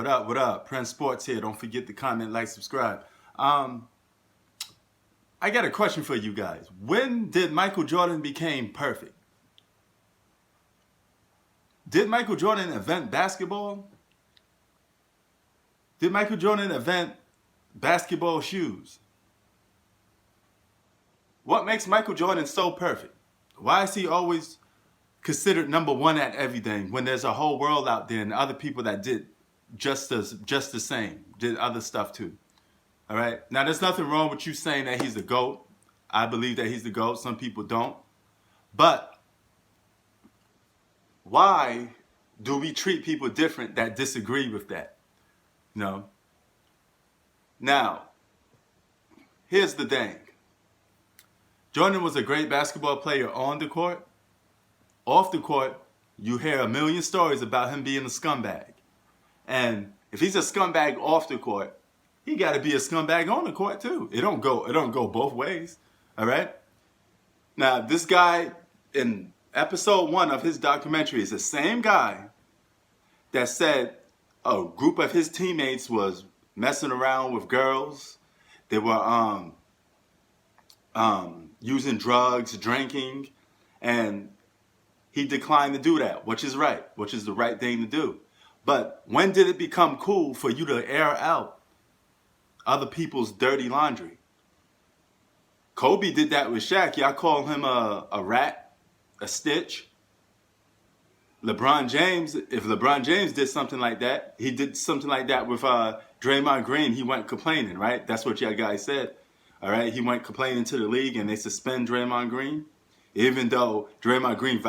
What up? What up? Prince Sports here. Don't forget to comment, like, subscribe. I got a question for you guys. When did Michael Jordan become perfect? Did Michael Jordan invent basketball? Did Michael Jordan invent basketball shoes? What makes Michael Jordan so perfect? Why is he always considered number one at everything when there's a whole world out there and other people that did just the same, did other stuff too? All right. Now, there's nothing wrong with you saying that he's the GOAT. I believe that he's the GOAT. Some people don't. But why do we treat people different that disagree with that? No. Now, here's the thing. Jordan was a great basketball player on the court. Off the court, you hear a million stories about him being a scumbag. And if he's a scumbag off the court, he got to be a scumbag on the court too. It don't go both ways. All right? Now, this guy in episode 1 of his documentary is the same guy that said a group of his teammates was messing around with girls. They were using drugs, drinking, and he declined to do that, which is right, which is the right thing to do. But when did it become cool for you to air out other people's dirty laundry? Kobe did that with Shaq. Y'all call him a rat, a stitch. LeBron James, if LeBron James did something like that, he did something like that with Draymond Green. He went complaining, right? That's what y'all guys said. All right, he went complaining to the league and they suspend Draymond Green. Even though Draymond Green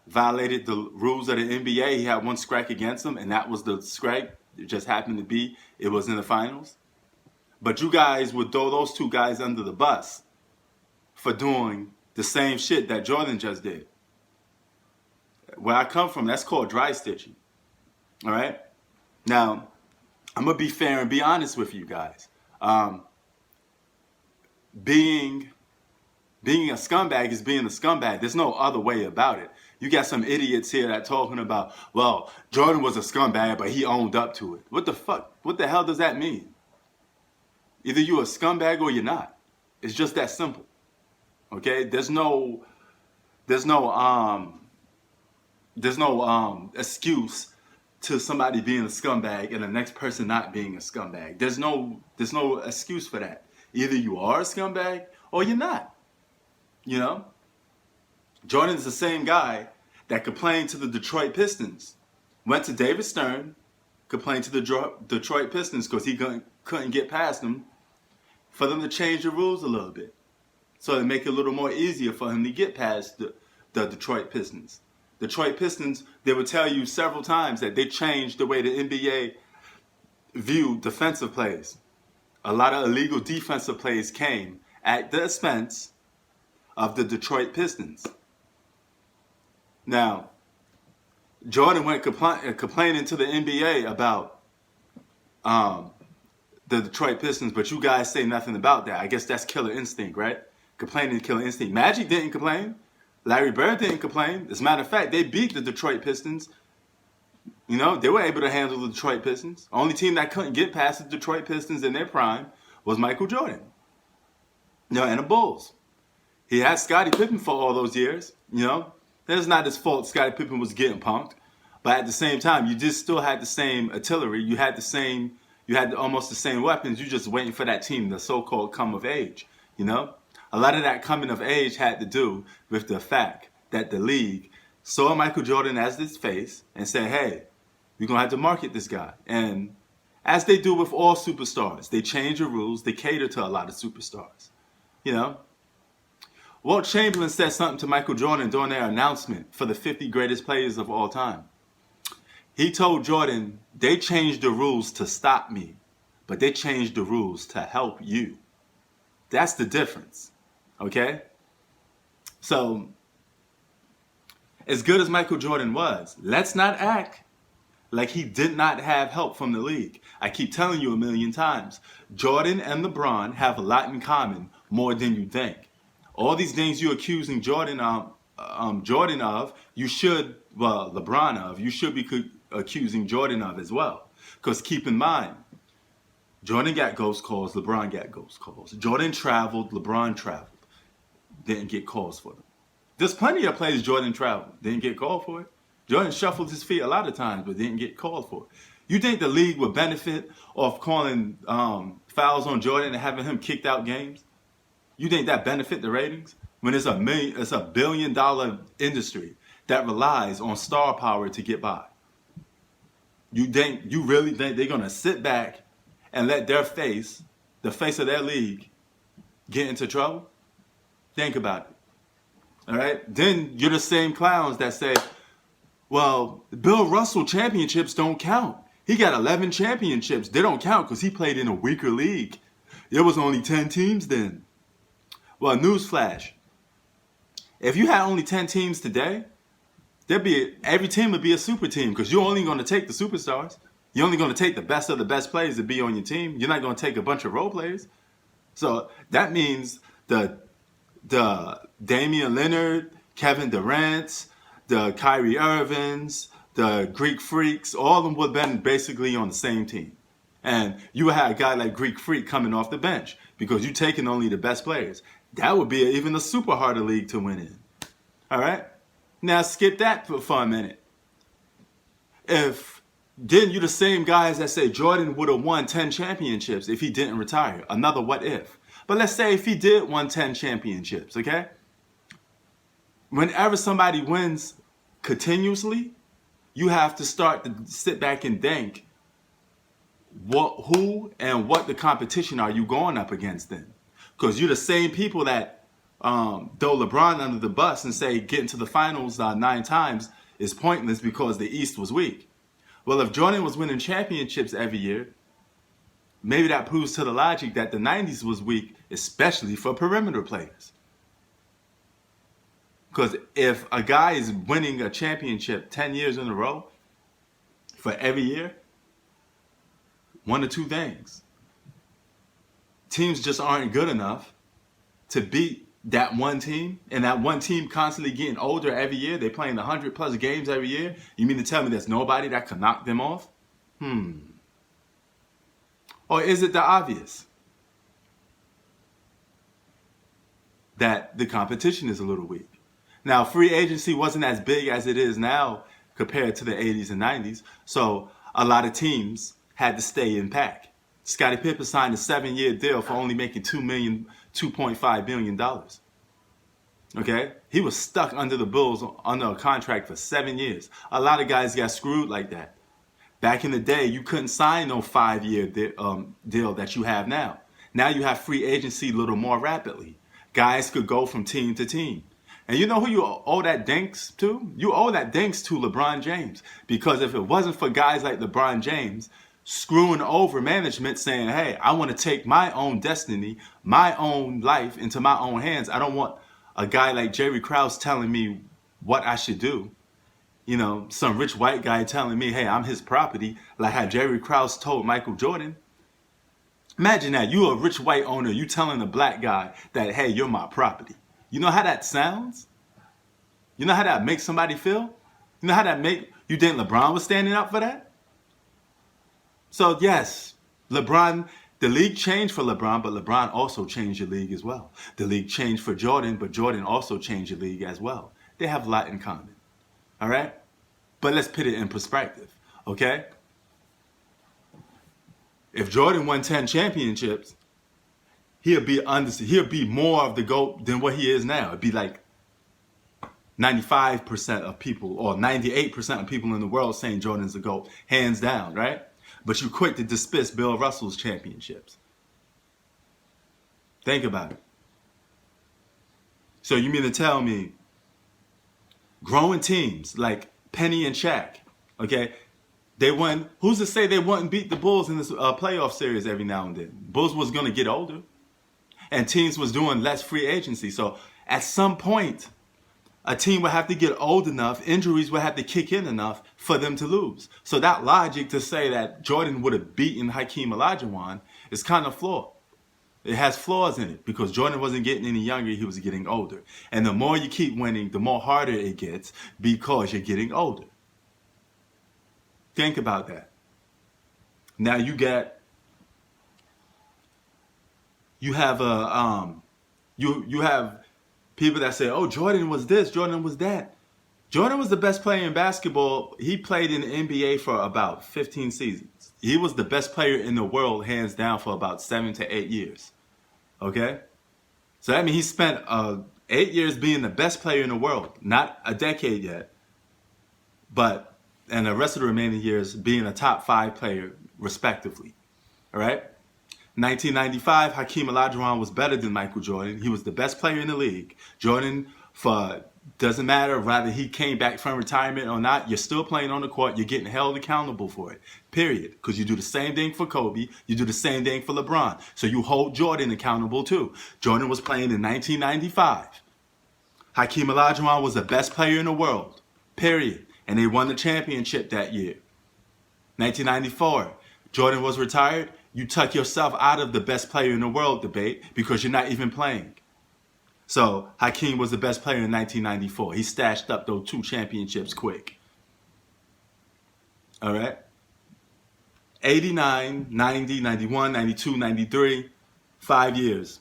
violated the rules of the NBA, he had one scrag against him, and that was the scrag. It just happened to be, it was in the finals. But you guys would throw those two guys under the bus for doing the same shit that Jordan just did. Where I come from, that's called dry stitching. All right? Now, I'm going to be fair and be honest with you guys. Being a scumbag is being a scumbag. There's no other way about it. You got some idiots here that talking about, well, Jordan was a scumbag, but he owned up to it. What the fuck? What the hell does that mean? Either you're a scumbag or you're not. It's just that simple. Okay? There's no excuse to somebody being a scumbag and the next person not being a scumbag. There's no excuse for that. Either you are a scumbag or you're not. You know? Jordan's the same guy that complained to the Detroit Pistons. Went to David Stern, complained to the Detroit Pistons because he couldn't get past them, for them to change the rules a little bit. So to make it a little more easier for him to get past the Detroit Pistons. Detroit Pistons, they would tell you several times that they changed the way the NBA viewed defensive plays. A lot of illegal defensive plays came at the expense of the Detroit Pistons. Now, Jordan went complaining to the NBA about the Detroit Pistons, but you guys say nothing about that. I guess that's killer instinct, right? Complaining, killer instinct. Magic didn't complain. Larry Bird didn't complain. As a matter of fact, they beat the Detroit Pistons. You know, they were able to handle the Detroit Pistons. Only team that couldn't get past the Detroit Pistons in their prime was Michael Jordan. You know, and the Bulls. He had Scottie Pippen for all those years, you know. It's not his fault Scottie Pippen was getting punked. But at the same time, you just still had the same artillery. You had almost the same weapons. You just waiting for that team, the so-called come of age, you know. A lot of that coming of age had to do with the fact that the league saw Michael Jordan as this face and said, hey, we're going to have to market this guy. And as they do with all superstars, they change the rules. They cater to a lot of superstars, you know. Walt Chamberlain said something to Michael Jordan during their announcement for the 50 greatest players of all time. He told Jordan, they changed the rules to stop me, but they changed the rules to help you. That's the difference, okay? So, as good as Michael Jordan was, let's not act like he did not have help from the league. I keep telling you a million times, Jordan and LeBron have a lot in common, more than you think. All these things you're accusing LeBron of, you should be accusing Jordan of as well. Because keep in mind, Jordan got ghost calls, LeBron got ghost calls. Jordan traveled, LeBron traveled. Didn't get calls for them. There's plenty of plays Jordan traveled, didn't get called for it. Jordan shuffled his feet a lot of times, but didn't get called for it. You think the league would benefit off calling fouls on Jordan and having him kicked out games? You think that benefit the ratings? When it's a billion-dollar industry that relies on star power to get by. You really think they're gonna sit back and let their face, the face of their league, get into trouble? Think about it. All right? Then you're the same clowns that say, well, Bill Russell championships don't count. He got 11 championships. They don't count because he played in a weaker league. There was only 10 teams then. Well, newsflash. If you had only 10 teams today, every team would be a super team because you're only going to take the superstars. You're only going to take the best of the best players to be on your team. You're not going to take a bunch of role players. So that means the Damian Lillard, Kevin Durant, the Kyrie Irvings, the Greek Freaks, all of them would have been basically on the same team. And you would have a guy like Greek Freak coming off the bench because you're taking only the best players. That would be even a super harder league to win in. All right? Now skip that for a minute. Then you're the same guys that say Jordan would have won 10 championships if he didn't retire. Another what if. But let's say if he did won 10 championships, okay? Whenever somebody wins continuously, you have to start to sit back and think, who and what the competition are you going up against then? Because you're the same people that throw LeBron under the bus and say getting to the finals 9 times is pointless because the East was weak. Well, if Jordan was winning championships every year, maybe that proves to the logic that the 90s was weak, especially for perimeter players. Because if a guy is winning a championship 10 years in a row for every year, one of two things. Teams just aren't good enough to beat that one team, and that one team constantly getting older every year. They're playing 100+ games every year. You mean to tell me there's nobody that can knock them off? Or is it the obvious that the competition is a little weak? Now, free agency wasn't as big as it is now compared to the 80s and 90s, so a lot of teams had to stay in pack. Scottie Pippen signed a 7-year deal for only making $2.5 billion. Okay? He was stuck under the Bulls under a contract for 7 years. A lot of guys got screwed like that. Back in the day, you couldn't sign no 5-year deal that you have now. Now you have free agency a little more rapidly. Guys could go from team to team. And you know who you owe that thanks to? You owe that thanks to LeBron James. Because if it wasn't for guys like LeBron James screwing over management saying, hey, I want to take my own destiny, my own life into my own hands. I don't want a guy like Jerry Krause telling me what I should do. You know, some rich white guy telling me, hey, I'm his property, like how Jerry Krause told Michael Jordan. Imagine that. You're a rich white owner. You telling a black guy that, hey, you're my property. You know how that sounds? You know how that makes somebody feel? You know how that you think LeBron was standing up for that? So yes, LeBron, the league changed for LeBron, but LeBron also changed the league as well. The league changed for Jordan, but Jordan also changed the league as well. They have a lot in common. All right? But let's put it in perspective, okay? If Jordan won 10 championships, he'll be more of the GOAT than what he is now. It'd be like 95% of people or 98% of people in the world saying Jordan's the GOAT, hands down, right? But you're quick to dismiss Bill Russell's championships. Think about it. So you mean to tell me growing teams like Penny and Shaq, okay, they won. Who's to say they wouldn't beat the Bulls in this playoff series every now and then? Bulls was going to get older. And teams was doing less free agency. So at some point, a team would have to get old enough, injuries would have to kick in enough for them to lose. So that logic to say that Jordan would have beaten Hakeem Olajuwon is kind of flawed. It has flaws in it because Jordan wasn't getting any younger, he was getting older. And the more you keep winning, the more harder it gets because you're getting older. Think about that. Now you have you have people that say, oh, Jordan was this, Jordan was that. Jordan was the best player in basketball. He played in the NBA for about 15 seasons. He was the best player in the world, hands down, for about 7 to 8 years. Okay? So that means he spent 8 years being the best player in the world. Not a decade yet. And the rest of the remaining years being a top 5 player, respectively. All right? 1995, Hakeem Olajuwon was better than Michael Jordan. He was the best player in the league. Jordan, doesn't matter whether he came back from retirement or not, you're still playing on the court. You're getting held accountable for it, period. Because you do the same thing for Kobe. You do the same thing for LeBron. So you hold Jordan accountable too. Jordan was playing in 1995. Hakeem Olajuwon was the best player in the world, period. And they won the championship that year. 1994, Jordan was retired. You tuck yourself out of the best player in the world debate because you're not even playing. So Hakeem was the best player in 1994. He stashed up those 2 championships quick. All right? 89, 90, 91, 92, 93, 5 years.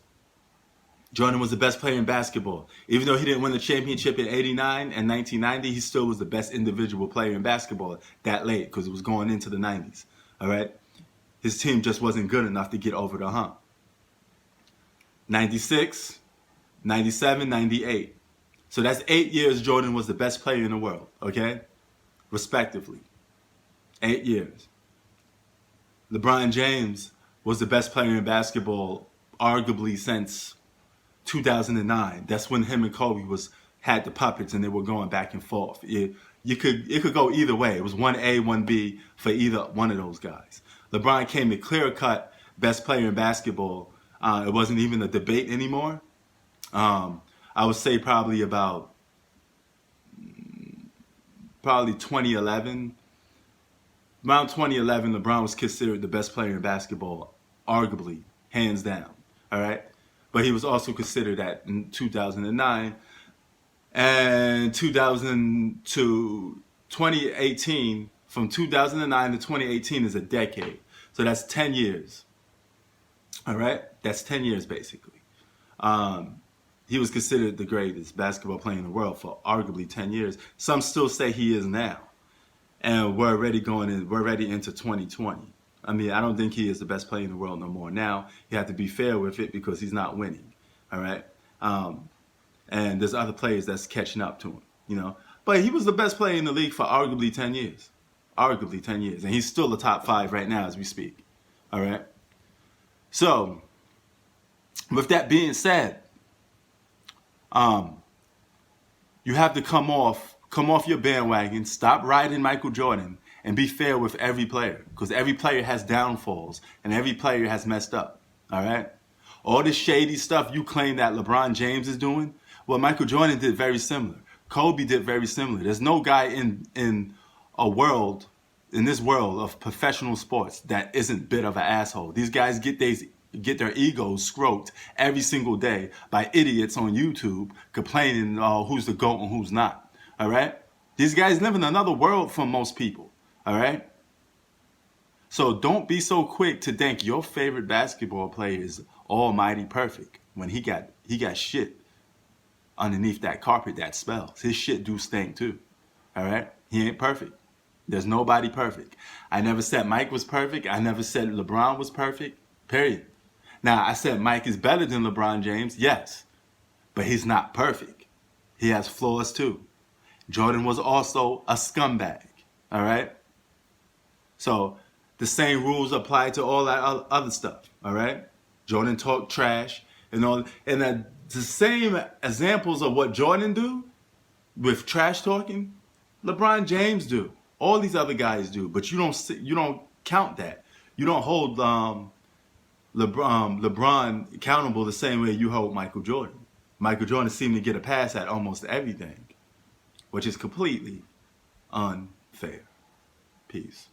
Jordan was the best player in basketball. Even though he didn't win the championship in 89 and 1990, he still was the best individual player in basketball that late because it was going into the 90s. All right? His team just wasn't good enough to get over the hump. 96, 97, 98. So that's 8 years Jordan was the best player in the world, okay? Respectively. 8 years. LeBron James was the best player in basketball arguably since 2009. That's when him and Kobe had the puppets and they were going back and forth. It could go either way. It was 1A, 1B for either one of those guys. LeBron came a clear-cut best player in basketball. It wasn't even a debate anymore. I would say probably 2011. Around 2011, LeBron was considered the best player in basketball, arguably, hands down. All right? But he was also considered that in 2009. And 2000 to 2018, from 2009 to 2018 is a decade. So that's 10 years. All right? That's 10 years, basically. He was considered the greatest basketball player in the world for arguably 10 years. Some still say he is now. And we're already into 2020. I mean, I don't think he is the best player in the world no more. Now, you have to be fair with it because he's not winning. All right? And there's other players that's catching up to him, you know. But he was the best player in the league for arguably 10 years. Arguably 10 years. And he's still the top 5 right now as we speak. All right? So, with that being said, you have to come off your bandwagon, stop riding Michael Jordan, and be fair with every player. Because every player has downfalls, and every player has messed up. All right? All this shady stuff you claim that LeBron James is doing, well, Michael Jordan did very similar. Kobe did very similar. There's no guy in this world of professional sports that isn't a bit of an asshole. These guys get their egos stroked every single day by idiots on YouTube complaining who's the GOAT and who's not. All right? These guys live in another world from most people. All right? So don't be so quick to think your favorite basketball player is almighty perfect when he got shit underneath that carpet that smells. His shit do stink too. All right? He ain't perfect. There's nobody perfect. I never said Mike was perfect. I never said LeBron was perfect. Period. Now, I said Mike is better than LeBron James. Yes. But he's not perfect. He has flaws too. Jordan was also a scumbag. All right? So the same rules apply to all that other stuff. All right? Jordan talked trash and all. And the same examples of what Jordan do with trash talking, LeBron James do. All these other guys do. But you don't count that. You don't hold LeBron accountable the same way you hold Michael Jordan. Michael Jordan seemed to get a pass at almost everything, which is completely unfair. Peace.